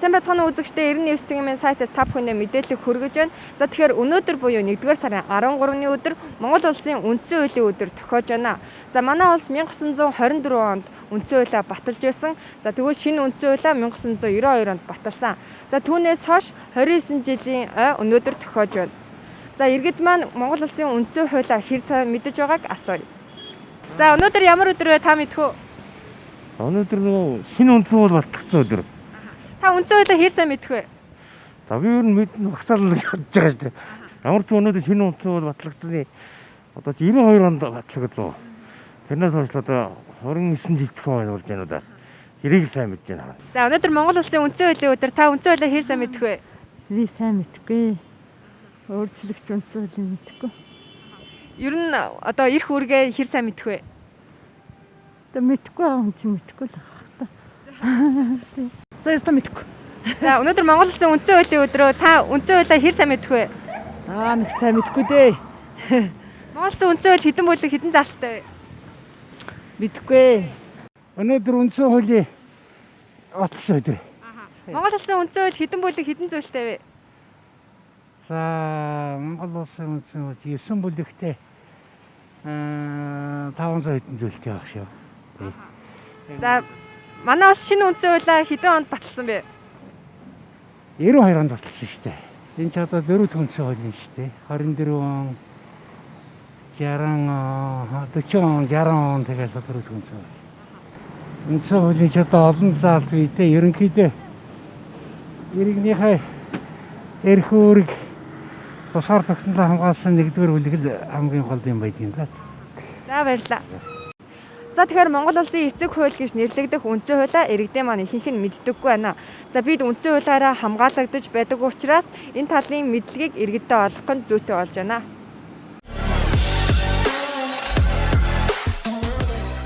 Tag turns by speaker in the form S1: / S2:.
S1: Сайн байцгаана уу үзэгчдээ 99.1 сайтаас та бүхэндээ мэдээлэл хүргэж байна. За тэгэхээр өнөөдөр буюу 1-р сарын 13-ны өдөр Монгол улсын үндсэн хуулийн өдөр тохиож байна. За манай улс 1924 онд үндсэн хуулиа баталж байсан. За тэгвэл шинэ үндсэн хуулиа 1992 онд баталсан. За түүнээс хойш 29 жилийн ой өнөөдөр тохиож байна. За иргэд маань Монгол улсын үндсэн хуулиа хэр сайн мэдэж байгааг асууя. За өнөөдөр ямар өдөр вэ та мэдэх үү?
S2: Өнөөдөр нөгөө шинэ үндсэн хууль батлагдсан өдөр.
S1: Та үндсэн хуулиа хэр сайн мэдэх вэ?
S2: За би юу мэднэ багцаална гэж бодож байгаа шүү дээ. Ямар ч өнөөдөр шинэ үндсэн хууль батлагдсны одоо 92 онд батлагдлаа. Тэрнээс хойш одоо 29 жил төхөө болж байна да. Тэрийг сайн мэдж байна.
S1: За өнөөдөр Монгол улсын үндсэн хуулийн өдөр та үндсэн хуулиа хэр сайн мэдэх вэ?
S3: Би сайн мэдгүй. Өөрчлөгч үндсэн хуулийг мэдгүй.
S1: Ер нь одоо эрх үүргээ хэр сайн мэдэх вэ?
S3: Одоо мэдгүй юм чи мэдгүй л байна. Саяста мэдгүй.
S1: За өнөөдөр Монгол улсын үндсэн хуулийн өдрөө та үндсэн хуулиа хэр сайн мэдэх вэ?
S3: За нэг сайн мэдгүй дээ.
S1: Монгол улсын үндсэн хууль хэдэн бүлэг хэдэн залттай вэ?
S3: Мэдгүй.
S2: Өнөөдөр үндсэн хуулийн баталсан өдөр.
S1: Монгол улсын үндсэн хууль хэдэн бүлэг хэдэн зүйлтэй вэ?
S2: За Монгол улсын үндсэн хууль 9 бүлэгтэй 500 хэдэн зүйлтэй баг шүү.
S1: За манай улс шинэ үндсэн хуулиа хэдэн онд баталсан бэ?
S2: 92 онд баталсан шүү дээ. Энэ ч одоо 4 үндсэн хууль юм шүү дээ. 24 он 60 он 40 он 60 он тэгээс 4 үндсэн хууль. Үндсэн хуулийн ч одоо олон заалт үйдээ ерөнхийдөө иргэнийхээ эрх үүрэг тусгаар тогтнолоо хамгаалсан 1-р бүлэг л хамгийн гол юм байдгийн да.
S1: За баярлалаа. За тэгэхээр Монгол улсын эцэг хууль гэж нэрлэгдэх үндсэн хуулиа иргэдээ маань ихэнх нь мэддэггүй байна. За бид үндсэн хуулиараа хамгаалагдаж байдаг учраас энэ талын мэдлэгийг иргэдэд олгох нь зүйтэй болж байна.